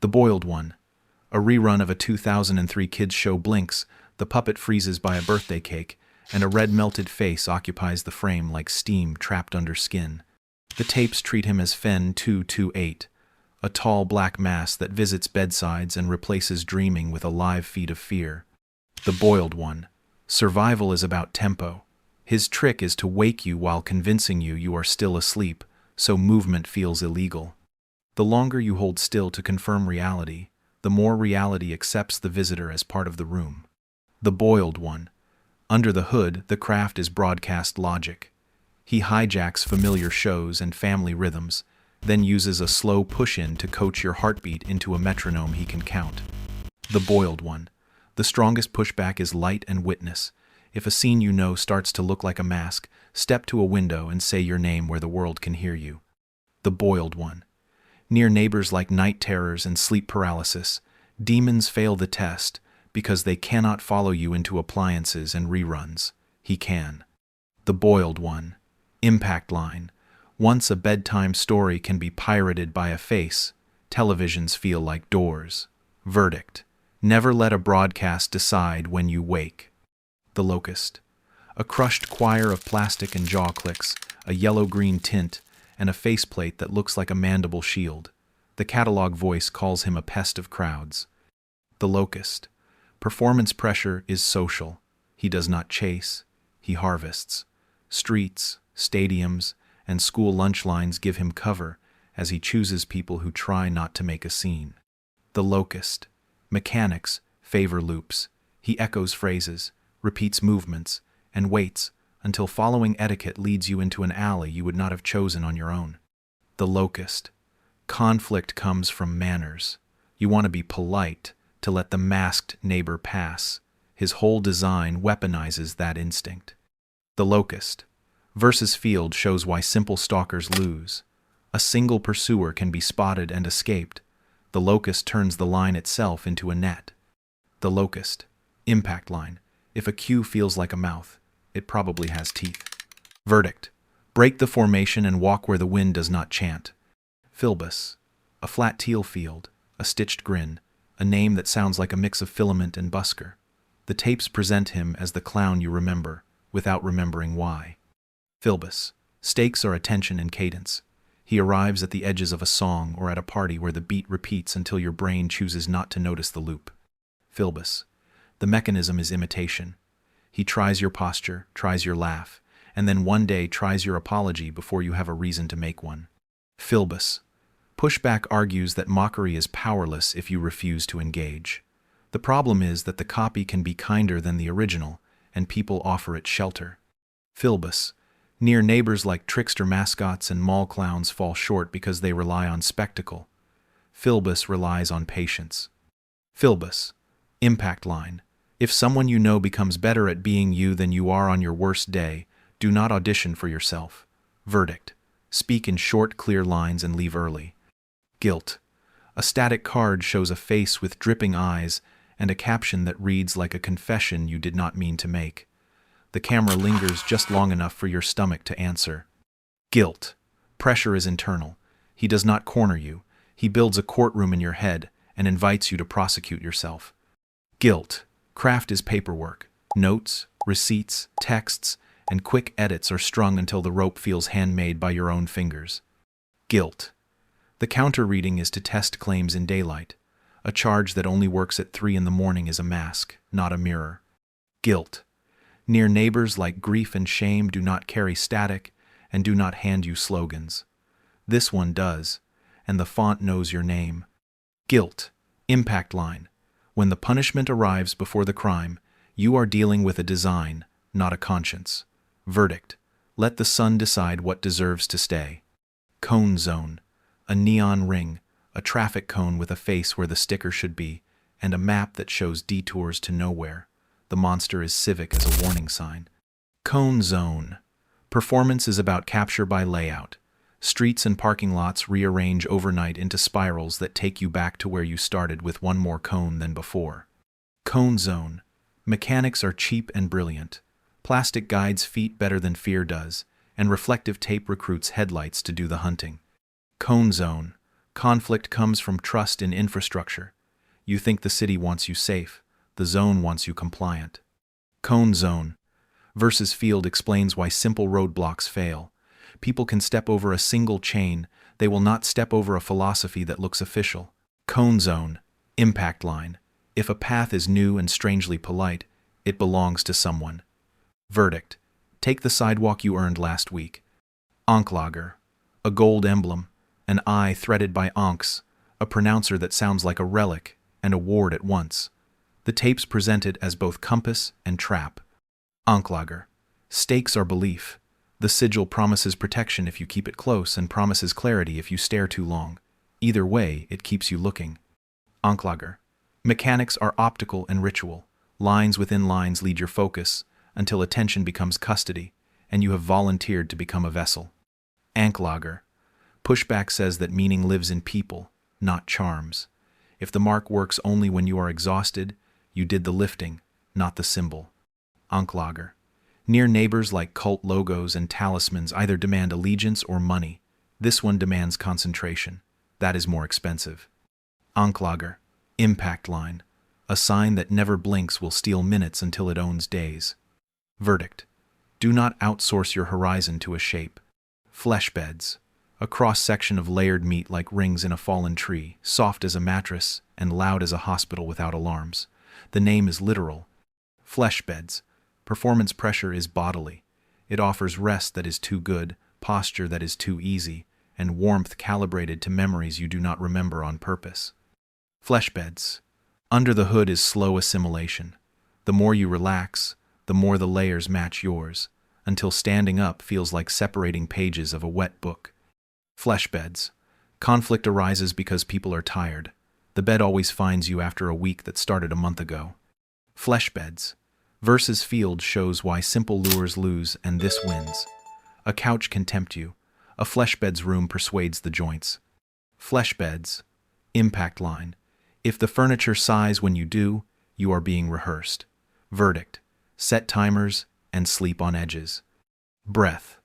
The Boiled One. A rerun of a 2003 kids show blinks, the puppet freezes by a birthday cake, and a red melted face occupies the frame like steam trapped under skin. The tapes treat him as Fen 228, a tall black mass that visits bedsides and replaces dreaming with a live feed of fear. The Boiled One. Survival is about tempo. His trick is to wake you while convincing you are still asleep, so movement feels illegal. The longer you hold still to confirm reality, the more reality accepts the visitor as part of the room. The Boiled One. Under the hood, the craft is broadcast logic. He hijacks familiar shows and family rhythms, then uses a slow push-in to coach your heartbeat into a metronome he can count. The Boiled One. The strongest pushback is light and witness. If a scene you know starts to look like a mask, step to a window and say your name where the world can hear you. The Boiled One. Near neighbors like night terrors and sleep paralysis, demons fail the test because they cannot follow you into appliances and reruns. He can. The Boiled One. Impact line. Once a bedtime story can be pirated by a face, televisions feel like doors. Verdict. Never let a broadcast decide when you wake. The Locust. A crushed choir of plastic and jaw clicks, a yellow-green tint, and a faceplate that looks like a mandible shield. The catalog voice calls him a pest of crowds. The Locust. Performance pressure is social. He does not chase, he harvests. Streets, stadiums, and school lunch lines give him cover as he chooses people who try not to make a scene. The Locust. Mechanics favor loops. He echoes phrases, repeats movements, and waits until following etiquette leads you into an alley you would not have chosen on your own. The Locust. Conflict comes from manners. You want to be polite to let the masked neighbor pass. His whole design weaponizes that instinct. The Locust. Versus Field shows why simple stalkers lose. A single pursuer can be spotted and escaped. The Locust turns the line itself into a net. The Locust. Impact line. If a cue feels like a mouth, it probably has teeth. Verdict. Break the formation and walk where the wind does not chant. Filbus. A flat teal field, a stitched grin, a name that sounds like a mix of filament and busker. The tapes present him as the clown you remember, without remembering why. Filbus. Stakes are attention and cadence. He arrives at the edges of a song or at a party where the beat repeats until your brain chooses not to notice the loop. Filbus. The mechanism is imitation. He tries your posture, tries your laugh, and then one day tries your apology before you have a reason to make one. Filbus. Pushback argues that mockery is powerless if you refuse to engage. The problem is that the copy can be kinder than the original, and people offer it shelter. Filbus. Near neighbors like trickster mascots and mall clowns fall short because they rely on spectacle. Filbus relies on patience. Filbus. Impact line. If someone you know becomes better at being you than you are on your worst day, do not audition for yourself. Verdict. Speak in short, clear lines and leave early. Guilt. A static card shows a face with dripping eyes and a caption that reads like a confession you did not mean to make. The camera lingers just long enough for your stomach to answer. Guilt. Pressure is internal. He does not corner you. He builds a courtroom in your head and invites you to prosecute yourself. Guilt. Craft is paperwork. Notes, receipts, texts, and quick edits are strung until the rope feels handmade by your own fingers. Guilt. The counter reading is to test claims in daylight. A charge that only works at 3 in the morning is a mask, not a mirror. Guilt. Near neighbors like grief and shame do not carry static and do not hand you slogans. This one does, and the font knows your name. Guilt. Impact line. When the punishment arrives before the crime, you are dealing with a design, not a conscience. Verdict. Let the sun decide what deserves to stay. Cone zone. A neon ring, a traffic cone with a face where the sticker should be, and a map that shows detours to nowhere. The monster is civic as a warning sign. Cone zone. Performance is about capture by layout. Streets and parking lots rearrange overnight into spirals that take you back to where you started with one more cone than before. Cone zone. Mechanics are cheap and brilliant. Plastic guides feet better than fear does, and reflective tape recruits headlights to do the hunting. Cone zone. Conflict comes from trust in infrastructure. You think the city wants you safe, the zone wants you compliant. Cone zone versus field explains why simple roadblocks fail. People can step over a single chain, they will not step over a philosophy that looks official. Cone zone, impact line. If a path is new and strangely polite, it belongs to someone. Verdict: take the sidewalk you earned last week. Ankhlager, a gold emblem, an eye threaded by ankhs, a pronouncer that sounds like a relic and a ward at once. The tapes present it as both compass and trap. Ankhlager, stakes are belief. The sigil promises protection if you keep it close and promises clarity if you stare too long. Either way, it keeps you looking. Ankhlager, mechanics are optical and ritual. Lines within lines lead your focus until attention becomes custody, and you have volunteered to become a vessel. Ankhlager, pushback says that meaning lives in people, not charms. If the mark works only when you are exhausted, you did the lifting, not the symbol. Ankhlager, near neighbors like cult logos and talismans either demand allegiance or money. This one demands concentration. That is more expensive. Ankhlager, impact line, a sign that never blinks will steal minutes until it owns days. Verdict: do not outsource your horizon to a shape. Fleshbeds, a cross-section of layered meat like rings in a fallen tree, soft as a mattress and loud as a hospital without alarms. The name is literal. Fleshbeds, performance pressure is bodily. It offers rest that is too good, posture that is too easy, and warmth calibrated to memories you do not remember on purpose. Fleshbeds, under the hood is slow assimilation. The more you relax, the more the layers match yours, until standing up feels like separating pages of a wet book. Fleshbeds, conflict arises because people are tired. The bed always finds you after a week that started a month ago. Fleshbeds versus field shows why simple lures lose and this wins. A couch can tempt you. A fleshbed's room persuades the joints. Fleshbeds, impact line. If the furniture sighs when you do, you are being rehearsed. Verdict: set timers and sleep on edges. Breath,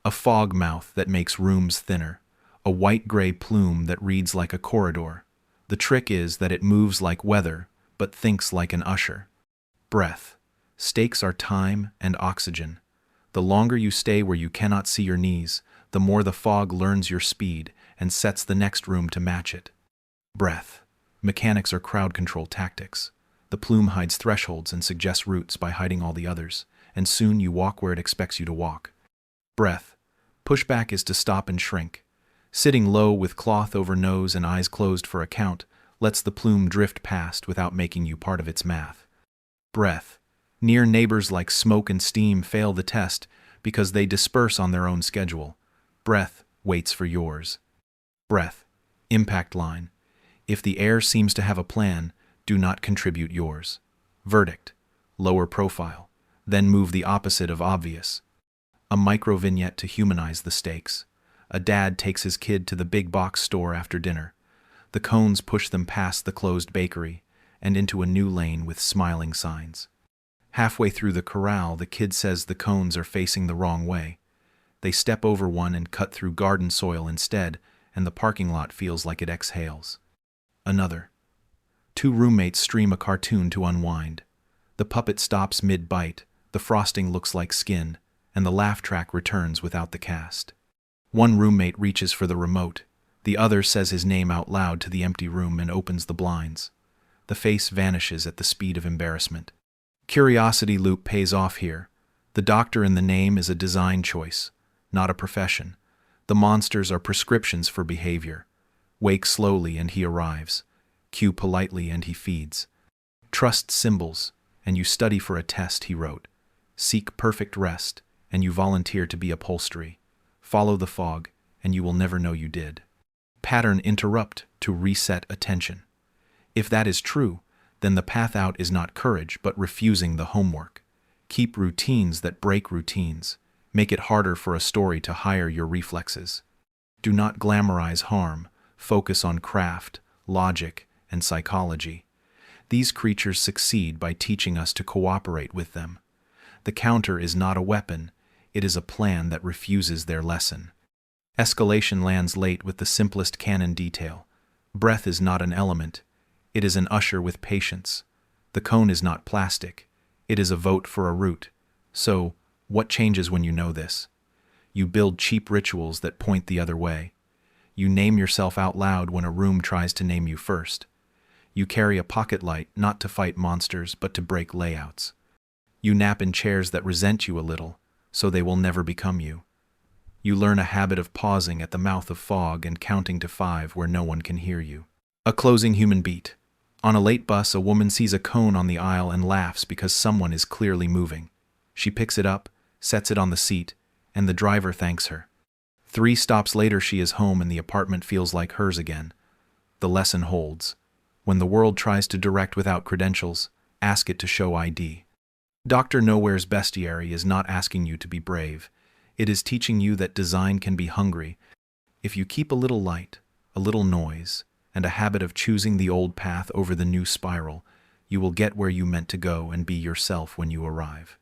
a fog mouth that makes rooms thinner. A white-gray plume that reads like a corridor. The trick is that it moves like weather, but thinks like an usher. Breath, stakes are time and oxygen. The longer you stay where you cannot see your knees, the more the fog learns your speed and sets the next room to match it. Breath, mechanics are crowd control tactics. The plume hides thresholds and suggests routes by hiding all the others, and soon you walk where it expects you to walk. Breath, pushback is to stop and shrink. Sitting low with cloth over nose and eyes closed for a count lets the plume drift past without making you part of its math. Breath, near neighbors like smoke and steam fail the test because they disperse on their own schedule. Breath waits for yours. Breath, impact line. If the air seems to have a plan, do not contribute yours. Verdict, lower profile, then move the opposite of obvious. A micro-vignette to humanize the stakes. A dad takes his kid to the big box store after dinner. The cones push them past the closed bakery and into a new lane with smiling signs. Halfway through the corral, the kid says the cones are facing the wrong way. They step over one and cut through garden soil instead, and the parking lot feels like it exhales. Another. Two roommates stream a cartoon to unwind. The puppet stops mid-bite, the frosting looks like skin, and the laugh track returns without the cast. One roommate reaches for the remote. The other says his name out loud to the empty room and opens the blinds. The face vanishes at the speed of embarrassment. Curiosity loop pays off here. The doctor in the name is a design choice, not a profession. The monsters are prescriptions for behavior. Wake slowly and he arrives. Cue politely and he feeds. Trust symbols, and you study for a test, he wrote. Seek perfect rest, and you volunteer to be upholstery. Follow the fog, and you will never know you did. Pattern interrupt to reset attention. If that is true, then the path out is not courage, but refusing the homework. Keep routines that break routines. Make it harder for a story to hire your reflexes. Do not glamorize harm. Focus on craft, logic, and psychology. These creatures succeed by teaching us to cooperate with them. The counter is not a weapon. It is a plan that refuses their lesson. Escalation lands late with the simplest canon detail. Breath is not an element. It is an usher with patience. The cone is not plastic. It is a vote for a route. So, what changes when you know this? You build cheap rituals that point the other way. You name yourself out loud when a room tries to name you first. You carry a pocket light not to fight monsters but to break layouts. You nap in chairs that resent you a little, so they will never become you. You learn a habit of pausing at the mouth of fog and counting to 5 where no one can hear you. A closing human beat. On a late bus, a woman sees a cone on the aisle and laughs because someone is clearly moving. She picks it up, sets it on the seat, and the driver thanks her. 3 stops later, she is home and the apartment feels like hers again. The lesson holds. When the world tries to direct without credentials, ask it to show ID. Dr. Nowhere's bestiary is not asking you to be brave. It is teaching you that design can be hungry. If you keep a little light, a little noise, and a habit of choosing the old path over the new spiral, you will get where you meant to go and be yourself when you arrive.